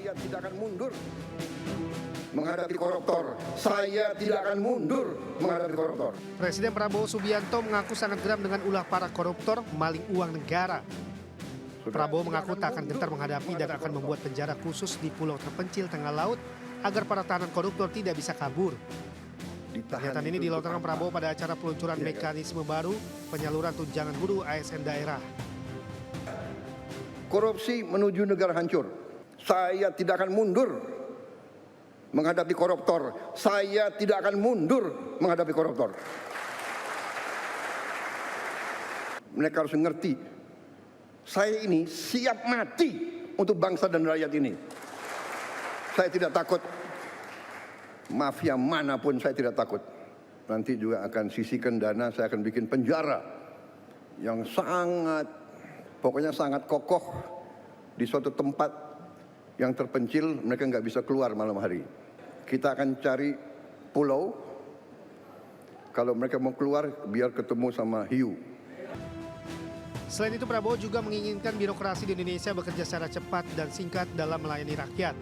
Saya tidak akan mundur menghadapi koruptor. Saya tidak akan mundur menghadapi koruptor. Presiden Prabowo Subianto mengaku sangat geram dengan ulah para koruptor maling uang negara. Prabowo mengaku tak akan gentar menghadapi dan akan membuat penjara khusus di pulau terpencil tengah laut agar para tahanan koruptor tidak bisa kabur. Pernyataan ini dilontarkan Prabowo pada acara peluncuran mekanisme baru penyaluran tunjangan guru ASN daerah. Korupsi menuju negara hancur. Saya tidak akan mundur menghadapi koruptor. Saya tidak akan mundur menghadapi koruptor. Mereka harus mengerti, saya ini siap mati untuk bangsa dan rakyat ini. Saya tidak takut. Mafia manapun saya tidak takut. Nanti juga akan sisihkan dana, saya akan bikin penjara yang pokoknya sangat kokoh di suatu tempat yang terpencil, mereka nggak bisa keluar malam hari. Kita akan cari pulau, kalau mereka mau keluar biar ketemu sama hiu. Selain itu Prabowo juga menginginkan birokrasi di Indonesia bekerja secara cepat dan singkat dalam melayani rakyat.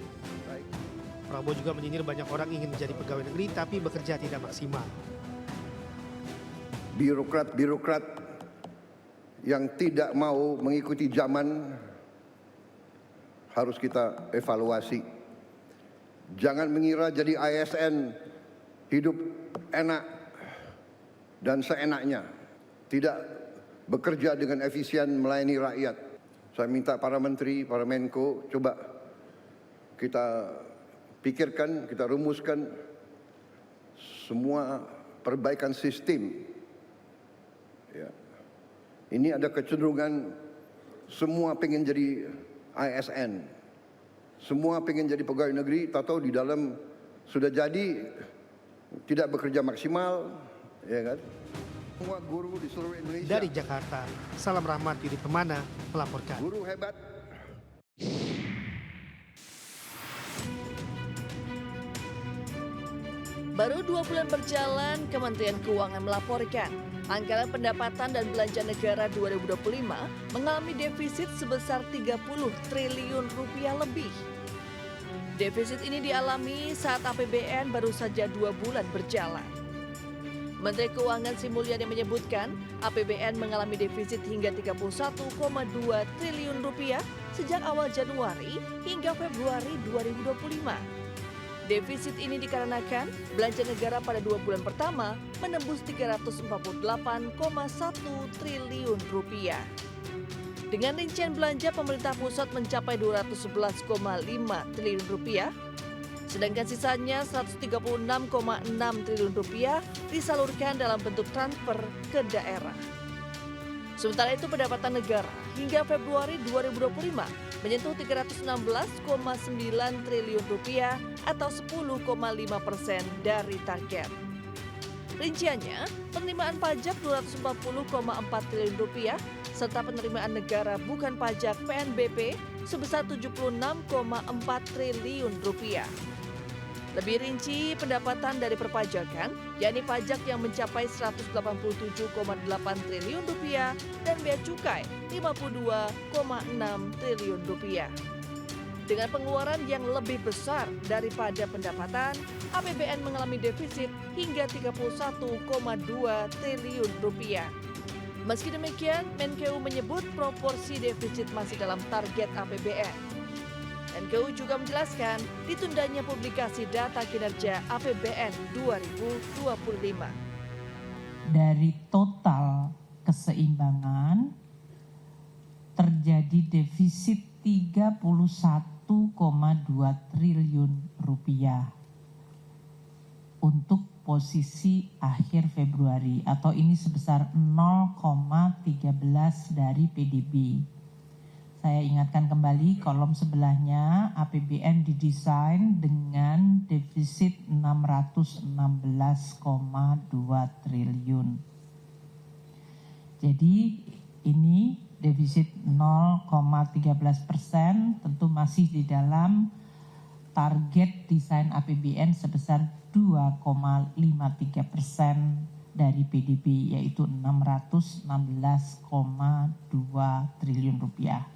Prabowo juga menyindir banyak orang ingin menjadi pegawai negeri tapi bekerja tidak maksimal. Birokrat-birokrat yang tidak mau mengikuti zaman harus kita evaluasi. Jangan mengira jadi ASN hidup enak dan seenaknya. Tidak bekerja dengan efisien melayani rakyat. Saya minta para menteri, para Menko, coba kita pikirkan, kita rumuskan semua perbaikan sistem. Ya. Ini ada kecenderungan semua pengen jadi ASN, semua pengen jadi pegawai negeri, tahu di dalam sudah jadi tidak bekerja maksimal, ya kan? Semua guru di seluruh Indonesia. Dari Jakarta, Salam Rahmat Yudi Pemana melaporkan. Guru hebat. Baru 2 bulan berjalan, Kementerian Keuangan melaporkan anggaran pendapatan dan belanja negara 2025 mengalami defisit sebesar 30 triliun rupiah lebih. Defisit ini dialami saat APBN baru saja 2 bulan berjalan. Menteri Keuangan Sri Mulyani menyebutkan APBN mengalami defisit hingga 31,2 triliun rupiah sejak awal Januari hingga Februari 2025. Defisit ini dikarenakan belanja negara pada 2 bulan pertama menembus 348,1 triliun rupiah. Dengan rincian belanja pemerintah pusat mencapai 211,5 triliun rupiah, sedangkan sisanya 136,6 triliun rupiah disalurkan dalam bentuk transfer ke daerah. Sementara itu pendapatan negara hingga Februari 2025 menyentuh 316,9 triliun rupiah atau 10,5% dari target. Rinciannya, penerimaan pajak 240,4 triliun rupiah serta penerimaan negara bukan pajak PNBP sebesar 76,4 triliun rupiah. Lebih rinci, pendapatan dari perpajakan, yakni pajak yang mencapai 187,8 triliun rupiah dan bea cukai 52,6 triliun rupiah. Dengan pengeluaran yang lebih besar daripada pendapatan, APBN mengalami defisit hingga 31,2 triliun rupiah. Meski demikian, Menkeu menyebut proporsi defisit masih dalam target APBN. Menkeu juga menjelaskan ditundanya publikasi data kinerja APBN 2025. Dari total keseimbangan terjadi defisit 31,2 triliun rupiah untuk posisi akhir Februari atau ini sebesar 0,13 dari PDB. Saya ingatkan kembali kolom sebelahnya APBN didesain dengan defisit 616,2 triliun. Jadi ini defisit 0,13% tentu masih di dalam target desain APBN sebesar 2,53% dari PDB yaitu 616,2 triliun rupiah.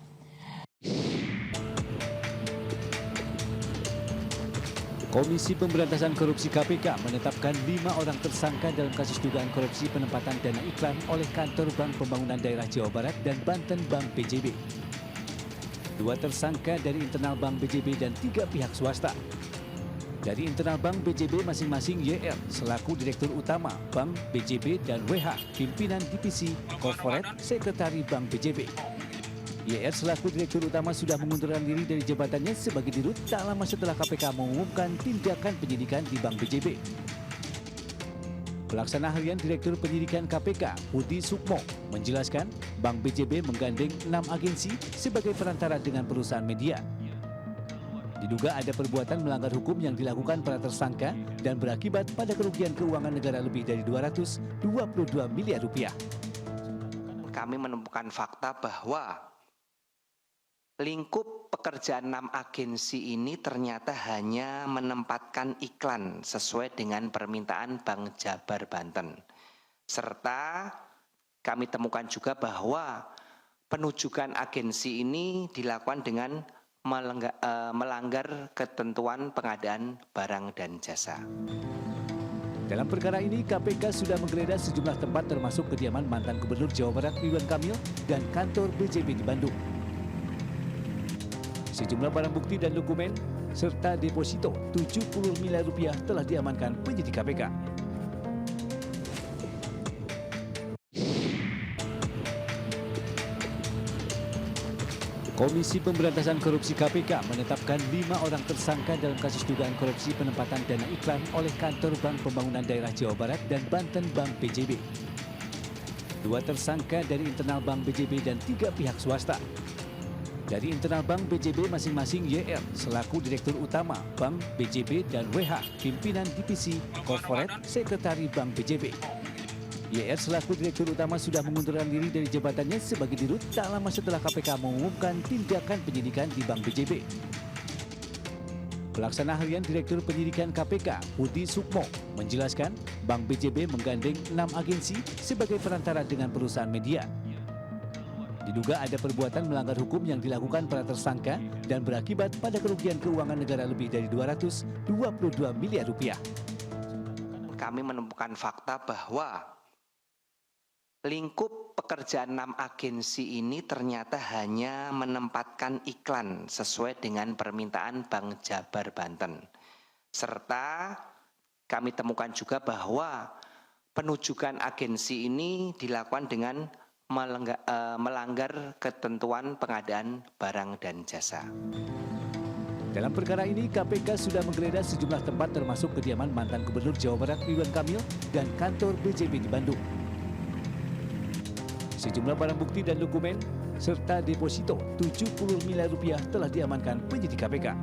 Komisi Pemberantasan Korupsi KPK menetapkan 5 orang tersangka dalam kasus dugaan korupsi penempatan dana iklan oleh Kantor Bank Pembangunan Daerah Jawa Barat dan Banten Bank BJB. 2 tersangka dari internal Bank BJB dan 3 pihak swasta. Dari internal Bank BJB masing-masing YR selaku Direktur Utama Bank BJB dan WH Pimpinan Divisi Corporate Sekretari Bank BJB. YR selaku Direktur Utama sudah mengundurkan diri dari jabatannya sebagai dirut tak lama setelah KPK mengumumkan tindakan penyidikan di Bank BJB. Pelaksana Harian Direktur Penyidikan KPK, Budi Sukmo, menjelaskan Bank BJB menggandeng 6 agensi sebagai perantara dengan perusahaan media. Diduga ada perbuatan melanggar hukum yang dilakukan para tersangka dan berakibat pada kerugian keuangan negara lebih dari 222 miliar rupiah. Kami menemukan fakta bahwa lingkup pekerjaan 6 agensi ini ternyata hanya menempatkan iklan sesuai dengan permintaan Bank Jabar Banten. Serta kami temukan juga bahwa penujukan agensi ini dilakukan dengan melanggar ketentuan pengadaan barang dan jasa. Dalam perkara ini, KPK sudah menggeledah sejumlah tempat termasuk kediaman mantan Gubernur Jawa Barat Ridwan Kamil dan kantor BJB di Bandung. Sejumlah barang bukti dan dokumen serta deposito 70 miliar rupiah telah diamankan penyidik KPK. Komisi Pemberantasan Korupsi KPK menetapkan 5 orang tersangka dalam kasus dugaan korupsi penempatan dana iklan oleh Kantor Bank Pembangunan Daerah Jawa Barat dan Banten Bank BJB. 2 tersangka dari internal Bank BJB dan 3 pihak swasta. Dari internal Bank BJB masing-masing YR selaku Direktur Utama Bank BJB dan WH Pimpinan Divisi Corporate Sekretari Bank BJB. YR selaku Direktur Utama sudah mengundurkan diri dari jabatannya sebagai dirut tak lama setelah KPK mengumumkan tindakan penyidikan di Bank BJB. Pelaksana Harian Direktur Penyidikan KPK, Budi Sukmo, menjelaskan Bank BJB menggandeng 6 agensi sebagai perantara dengan perusahaan media. Diduga ada perbuatan melanggar hukum yang dilakukan para tersangka dan berakibat pada kerugian keuangan negara lebih dari 222 miliar rupiah. Kami menemukan fakta bahwa lingkup pekerjaan 6 agensi ini ternyata hanya menempatkan iklan sesuai dengan permintaan Bank Jabar Banten. Serta kami temukan juga bahwa penujukan agensi ini dilakukan dengan melanggar ketentuan pengadaan barang dan jasa. Dalam perkara ini, KPK sudah menggeledah sejumlah tempat termasuk kediaman mantan Gubernur Jawa Barat Ridwan Kamil dan kantor BJB di Bandung. Sejumlah barang bukti dan dokumen serta deposito 70 miliar rupiah telah diamankan penyidik KPK.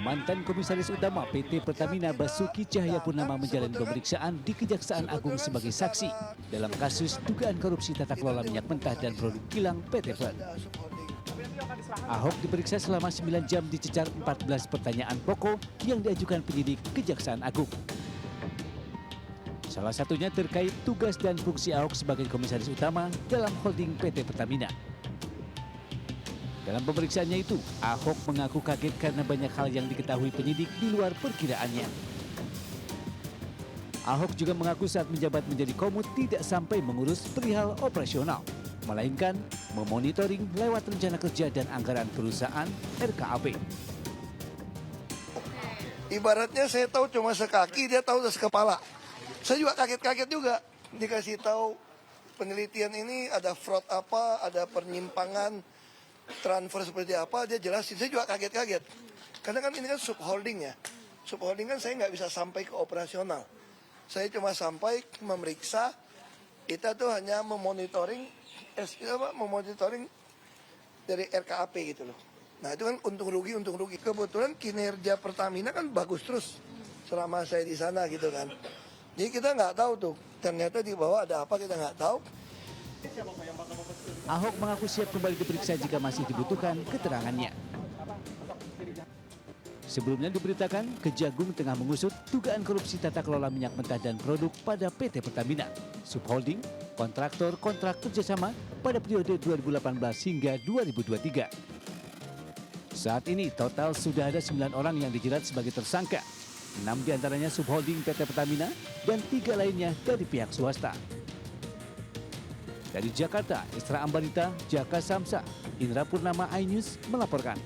Mantan Komisaris Utama PT Pertamina Basuki Cahayapurnama menjalani pemeriksaan di Kejaksaan Agung sebagai saksi dalam kasus dugaan korupsi tata kelola minyak mentah dan produk kilang PT Plat. Ahok diperiksa selama 9 jam dicecar 14 pertanyaan pokok yang diajukan penyidik Kejaksaan Agung. Salah satunya terkait tugas dan fungsi Ahok sebagai Komisaris Utama dalam holding PT Pertamina. Dalam pemeriksaannya itu, Ahok mengaku kaget karena banyak hal yang diketahui penyidik di luar perkiraannya. Ahok juga mengaku saat menjabat menjadi Komut tidak sampai mengurus perihal operasional, melainkan memonitoring lewat rencana kerja dan anggaran perusahaan RKAP. Ibaratnya saya tahu cuma sekaki, dia tahu sekepala. Saya juga kaget-kaget juga. Dikasih tahu penelitian ini ada fraud apa, ada penyimpangan, transfer seperti apa, dia jelasin. Saya juga kaget-kaget. Karena kan ini kan subholding ya. Subholding kan saya nggak bisa sampai ke operasional. Saya cuma sampai memeriksa, kita tuh hanya memonitoring dari RKAP gitu loh. Nah itu kan untung rugi. Kebetulan kinerja Pertamina kan bagus terus selama saya di sana gitu kan. Jadi kita nggak tahu tuh, ternyata di bawah ada apa kita nggak tahu. Ahok mengaku siap kembali diperiksa jika masih dibutuhkan keterangannya. Sebelumnya diberitakan, Kejagung tengah mengusut dugaan korupsi tata kelola minyak mentah dan produk pada PT Pertamina, subholding, kontraktor kontrak kerjasama, pada periode 2018 hingga 2023. Saat ini total sudah ada 9 orang yang dijerat sebagai tersangka. 6 diantaranya subholding PT Pertamina dan 3 lainnya dari pihak swasta. Dari Jakarta, Isra Ambarita, Jaka Samsa, Indra Purnama, iNews melaporkan.